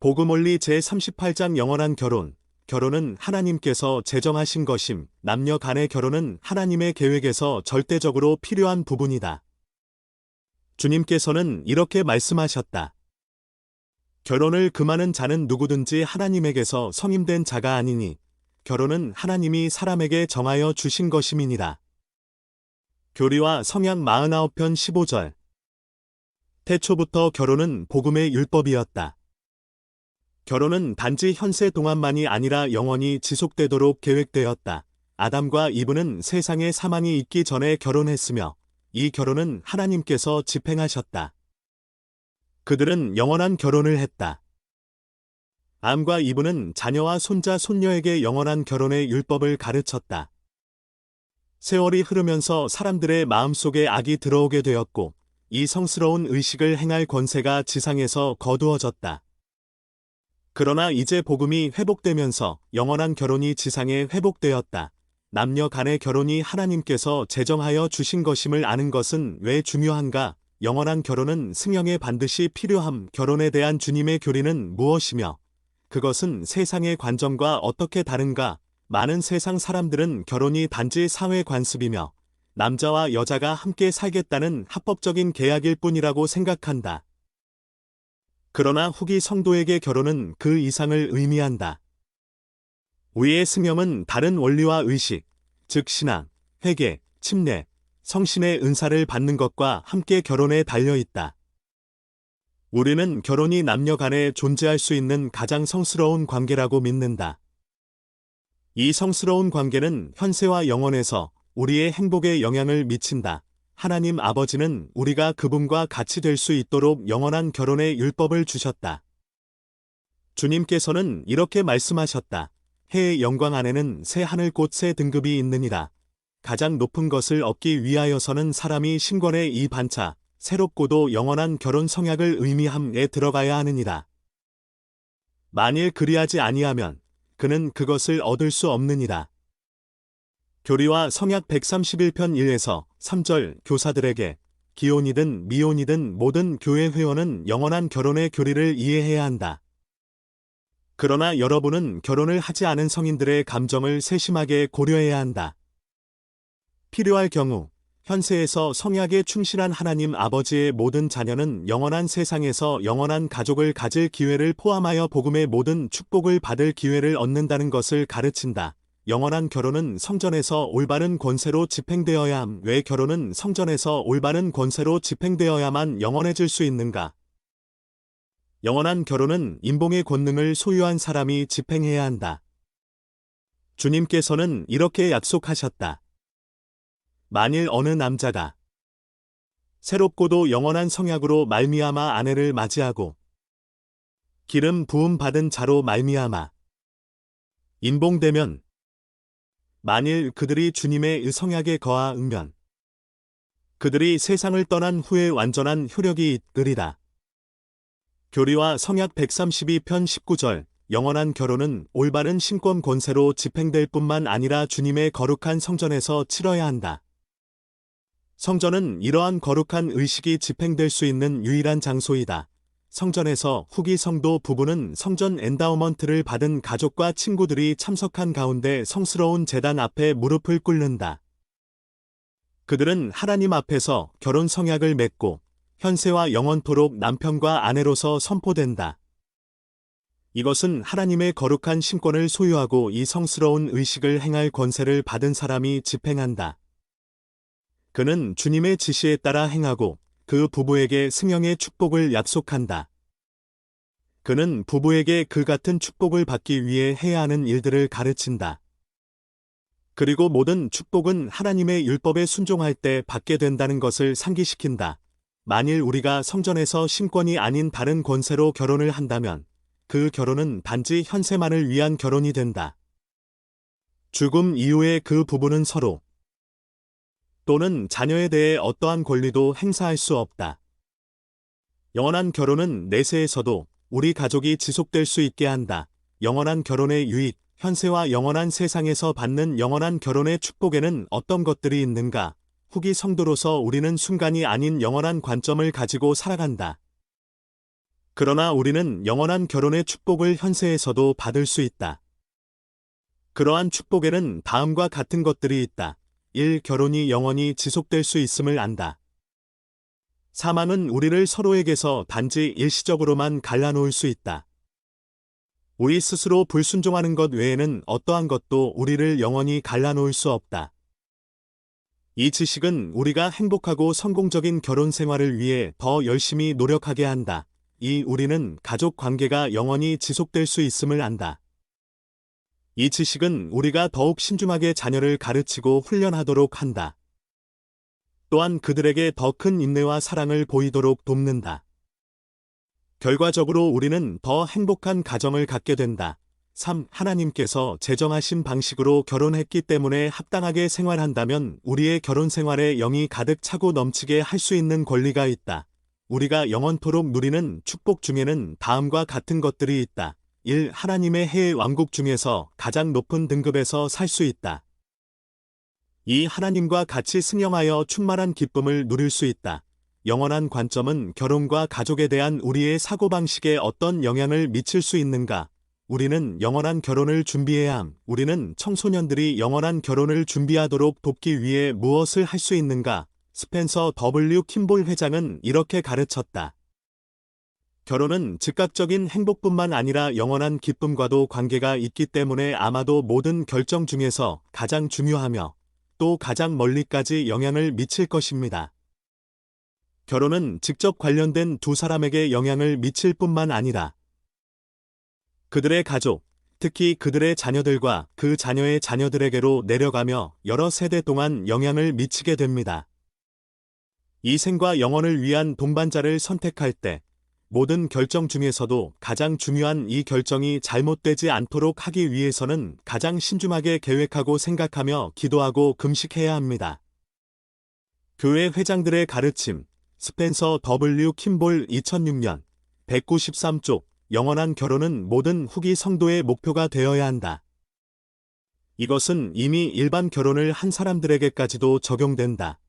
복음원리 제38장 영원한 결혼. 결혼은 하나님께서 제정하신 것임. 남녀 간의 결혼은 하나님의 계획에서 절대적으로 필요한 부분이다. 주님께서는 이렇게 말씀하셨다. 결혼을 금하는 자는 누구든지 하나님에게서 성임된 자가 아니니 결혼은 하나님이 사람에게 정하여 주신 것임이니라. 교리와 성약 49편 15절. 태초부터 결혼은 복음의 율법이었다. 결혼은 단지 현세 동안만이 아니라 영원히 지속되도록 계획되었다. 아담과 이브는 세상에 사망이 있기 전에 결혼했으며 이 결혼은 하나님께서 집행하셨다. 그들은 영원한 결혼을 했다. 암과 이브는 자녀와 손자, 손녀에게 영원한 결혼의 율법을 가르쳤다. 세월이 흐르면서 사람들의 마음속에 악이 들어오게 되었고 이 성스러운 의식을 행할 권세가 지상에서 거두어졌다. 그러나 이제 복음이 회복되면서 영원한 결혼이 지상에 회복되었다. 남녀 간의 결혼이 하나님께서 제정하여 주신 것임을 아는 것은 왜 중요한가? 영원한 결혼은 승영에 반드시 필요함. 결혼에 대한 주님의 교리는 무엇이며 그것은 세상의 관점과 어떻게 다른가? 많은 세상 사람들은 결혼이 단지 사회 관습이며 남자와 여자가 함께 살겠다는 합법적인 계약일 뿐이라고 생각한다. 그러나 후기 성도에게 결혼은 그 이상을 의미한다. 위의 승영은 다른 원리와 의식, 즉 신앙, 회개, 침례, 성신의 은사를 받는 것과 함께 결혼에 달려있다. 우리는 결혼이 남녀 간에 존재할 수 있는 가장 성스러운 관계라고 믿는다. 이 성스러운 관계는 현세와 영원에서 우리의 행복에 영향을 미친다. 하나님 아버지는 우리가 그분과 같이 될 수 있도록 영원한 결혼의 율법을 주셨다. 주님께서는 이렇게 말씀하셨다. 해의 영광 안에는 새 하늘 곧 새 등급이 있느니라. 가장 높은 것을 얻기 위하여서는 사람이 신권의 이 반차, 새롭고도 영원한 결혼 성약을 의미함에 들어가야 하느니라. 만일 그리하지 아니하면 그는 그것을 얻을 수 없느니라. 교리와 성약 131편 1에서 3절. 교사들에게 기혼이든 미혼이든 모든 교회 회원은 영원한 결혼의 교리를 이해해야 한다. 그러나 여러분은 결혼을 하지 않은 성인들의 감정을 세심하게 고려해야 한다. 필요할 경우 현세에서 성약에 충실한 하나님 아버지의 모든 자녀는 영원한 세상에서 영원한 가족을 가질 기회를 포함하여 복음의 모든 축복을 받을 기회를 얻는다는 것을 가르친다. 영원한 결혼은 성전에서 올바른 권세로 집행되어야 함. 왜 결혼은 성전에서 올바른 권세로 집행되어야만 영원해질 수 있는가? 영원한 결혼은 인봉의 권능을 소유한 사람이 집행해야 한다. 주님께서는 이렇게 약속하셨다. 만일 어느 남자가 새롭고도 영원한 성약으로 말미암아 아내를 맞이하고 기름 부음 받은 자로 말미암아 인봉되면 만일 그들이 주님의 성약에 거하면 그들이 세상을 떠난 후에 완전한 효력이 있으리라. 교리와 성약 132편 19절. 영원한 결혼은 올바른 신권 권세로 집행될 뿐만 아니라 주님의 거룩한 성전에서 치러야 한다. 성전은 이러한 거룩한 의식이 집행될 수 있는 유일한 장소이다. 성전에서 후기 성도 부부는 성전 엔다우먼트를 받은 가족과 친구들이 참석한 가운데 성스러운 제단 앞에 무릎을 꿇는다. 그들은 하나님 앞에서 결혼 성약을 맺고 현세와 영원토록 남편과 아내로서 선포된다. 이것은 하나님의 거룩한 신권을 소유하고 이 성스러운 의식을 행할 권세를 받은 사람이 집행한다. 그는 주님의 지시에 따라 행하고 그 부부에게 승영의 축복을 약속한다. 그는 부부에게 그 같은 축복을 받기 위해 해야 하는 일들을 가르친다. 그리고 모든 축복은 하나님의 율법에 순종할 때 받게 된다는 것을 상기시킨다. 만일 우리가 성전에서 신권이 아닌 다른 권세로 결혼을 한다면 그 결혼은 단지 현세만을 위한 결혼이 된다. 죽음 이후에 그 부부는 서로 또는 자녀에 대해 어떠한 권리도 행사할 수 없다. 영원한 결혼은 내세에서도 우리 가족이 지속될 수 있게 한다. 영원한 결혼의 유익, 현세와 영원한 세상에서 받는 영원한 결혼의 축복에는 어떤 것들이 있는가? 후기 성도로서 우리는 순간이 아닌 영원한 관점을 가지고 살아간다. 그러나 우리는 영원한 결혼의 축복을 현세에서도 받을 수 있다. 그러한 축복에는 다음과 같은 것들이 있다. 1. 결혼이 영원히 지속될 수 있음을 안다. 사망은 우리를 서로에게서 단지 일시적으로만 갈라놓을 수 있다. 우리 스스로 불순종하는 것 외에는 어떠한 것도 우리를 영원히 갈라놓을 수 없다. 이 지식은 우리가 행복하고 성공적인 결혼 생활을 위해 더 열심히 노력하게 한다. 2. 우리는 가족 관계가 영원히 지속될 수 있음을 안다. 이 지식은 우리가 더욱 신중하게 자녀를 가르치고 훈련하도록 한다. 또한 그들에게 더 큰 인내와 사랑을 보이도록 돕는다. 결과적으로 우리는 더 행복한 가정을 갖게 된다. 3. 하나님께서 제정하신 방식으로 결혼했기 때문에 합당하게 생활한다면 우리의 결혼 생활에 영이 가득 차고 넘치게 할 수 있는 권리가 있다. 우리가 영원토록 누리는 축복 중에는 다음과 같은 것들이 있다. 1. 하나님의 해의 왕국 중에서 가장 높은 등급에서 살 수 있다. 2. 하나님과 같이 승영하여 충만한 기쁨을 누릴 수 있다. 영원한 관점은 결혼과 가족에 대한 우리의 사고방식에 어떤 영향을 미칠 수 있는가? 우리는 영원한 결혼을 준비해야 함. 우리는 청소년들이 영원한 결혼을 준비하도록 돕기 위해 무엇을 할 수 있는가? 스펜서 W. 킴볼 회장은 이렇게 가르쳤다. 결혼은 즉각적인 행복뿐만 아니라 영원한 기쁨과도 관계가 있기 때문에 아마도 모든 결정 중에서 가장 중요하며 또 가장 멀리까지 영향을 미칠 것입니다. 결혼은 직접 관련된 두 사람에게 영향을 미칠 뿐만 아니라 그들의 가족, 특히 그들의 자녀들과 그 자녀의 자녀들에게로 내려가며 여러 세대 동안 영향을 미치게 됩니다. 이 생과 영혼을 위한 동반자를 선택할 때 모든 결정 중에서도 가장 중요한 이 결정이 잘못되지 않도록 하기 위해서는 가장 신중하게 계획하고 생각하며 기도하고 금식해야 합니다. 교회 회장들의 가르침, 스펜서 W. 킴볼 2006년 193쪽 영원한 결혼은 모든 후기 성도의 목표가 되어야 한다. 이것은 이미 일반 결혼을 한 사람들에게까지도 적용된다.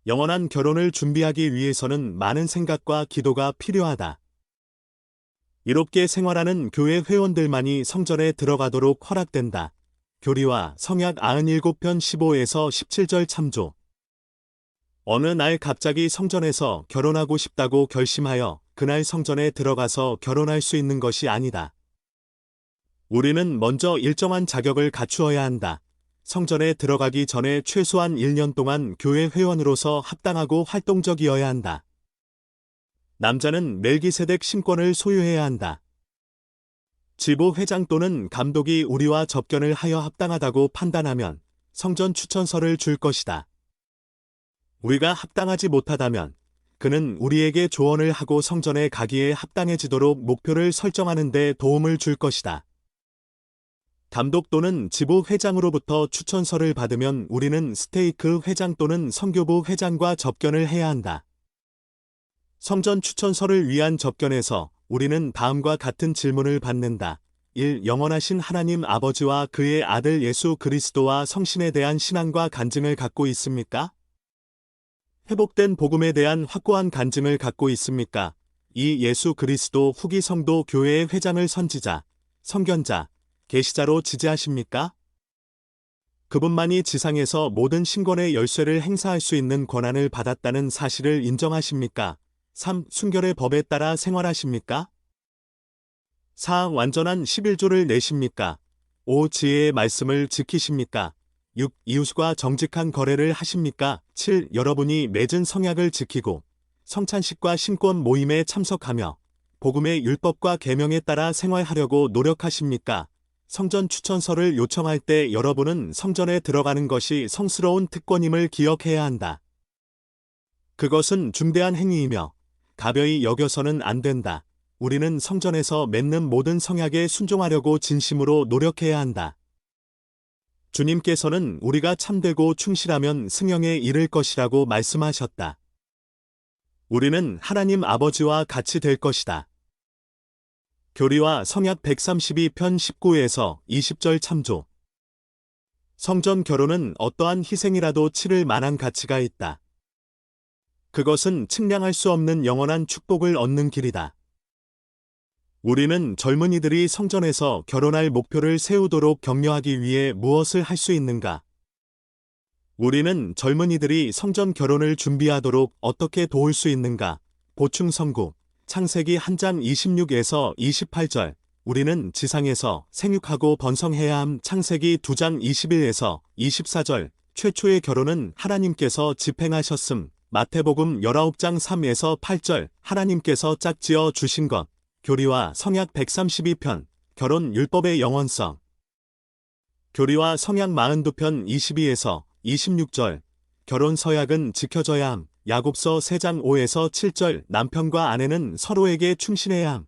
영원한 결혼을 준비하기 위해서는 많은 생각과 기도가 필요하다. 이롭게 생활하는 교회 회원들만이 성전에 들어가도록 허락된다. 교리와 성약 97편 15에서 17절 참조. 어느 날 갑자기 성전에서 결혼하고 싶다고 결심하여 그날 성전에 들어가서 결혼할 수 있는 것이 아니다. 우리는 먼저 일정한 자격을 갖추어야 한다. 성전에 들어가기 전에 최소한 1년 동안 교회 회원으로서 합당하고 활동적이어야 한다. 남자는 멜기세덱 신권을 소유해야 한다. 지부 회장 또는 감독이 우리와 접견을 하여 합당하다고 판단하면 성전 추천서를 줄 것이다. 우리가 합당하지 못하다면 그는 우리에게 조언을 하고 성전에 가기에 합당해지도록 목표를 설정하는 데 도움을 줄 것이다. 감독 또는 지부 회장으로부터 추천서를 받으면 우리는 스테이크 회장 또는 선교부 회장과 접견을 해야 한다. 성전 추천서를 위한 접견에서 우리는 다음과 같은 질문을 받는다. 1. 영원하신 하나님 아버지와 그의 아들 예수 그리스도와 성신에 대한 신앙과 간증을 갖고 있습니까? 회복된 복음에 대한 확고한 간증을 갖고 있습니까? 2. 예수 그리스도 후기 성도 교회의 회장을 선지자, 선견자, 계시자로 지지하십니까? 그분만이 지상에서 모든 신권의 열쇠를 행사할 수 있는 권한을 받았다는 사실을 인정하십니까? 3. 순결의 법에 따라 생활하십니까? 4. 완전한 11조를 내십니까? 5. 지혜의 말씀을 지키십니까? 6. 이웃과 정직한 거래를 하십니까? 7. 여러분이 맺은 성약을 지키고 성찬식과 신권 모임에 참석하며 복음의 율법과 계명에 따라 생활하려고 노력하십니까? 성전 추천서를 요청할 때 여러분은 성전에 들어가는 것이 성스러운 특권임을 기억해야 한다. 그것은 중대한 행위이며 가벼이 여겨서는 안 된다. 우리는 성전에서 맺는 모든 성약에 순종하려고 진심으로 노력해야 한다. 주님께서는 우리가 참되고 충실하면 승영에 이를 것이라고 말씀하셨다. 우리는 하나님 아버지와 같이 될 것이다. 교리와 성약 132편 19에서 20절 참조. 성전 결혼은 어떠한 희생이라도 치를 만한 가치가 있다. 그것은 측량할 수 없는 영원한 축복을 얻는 길이다. 우리는 젊은이들이 성전에서 결혼할 목표를 세우도록 격려하기 위해 무엇을 할 수 있는가? 우리는 젊은이들이 성전 결혼을 준비하도록 어떻게 도울 수 있는가? 보충 선구. 창세기 1장 26에서 28절. 우리는 지상에서 생육하고 번성해야 함. 창세기 2장 21에서 24절. 최초의 결혼은 하나님께서 집행하셨음. 마태복음 19장 3에서 8절. 하나님께서 짝지어 주신 것. 교리와 성약 132편. 결혼 율법의 영원성. 교리와 성약 42편 22에서 26절. 결혼 서약은 지켜져야 함. 야고보서 3장 5에서 7절. 남편과 아내는 서로에게 충실해야 함.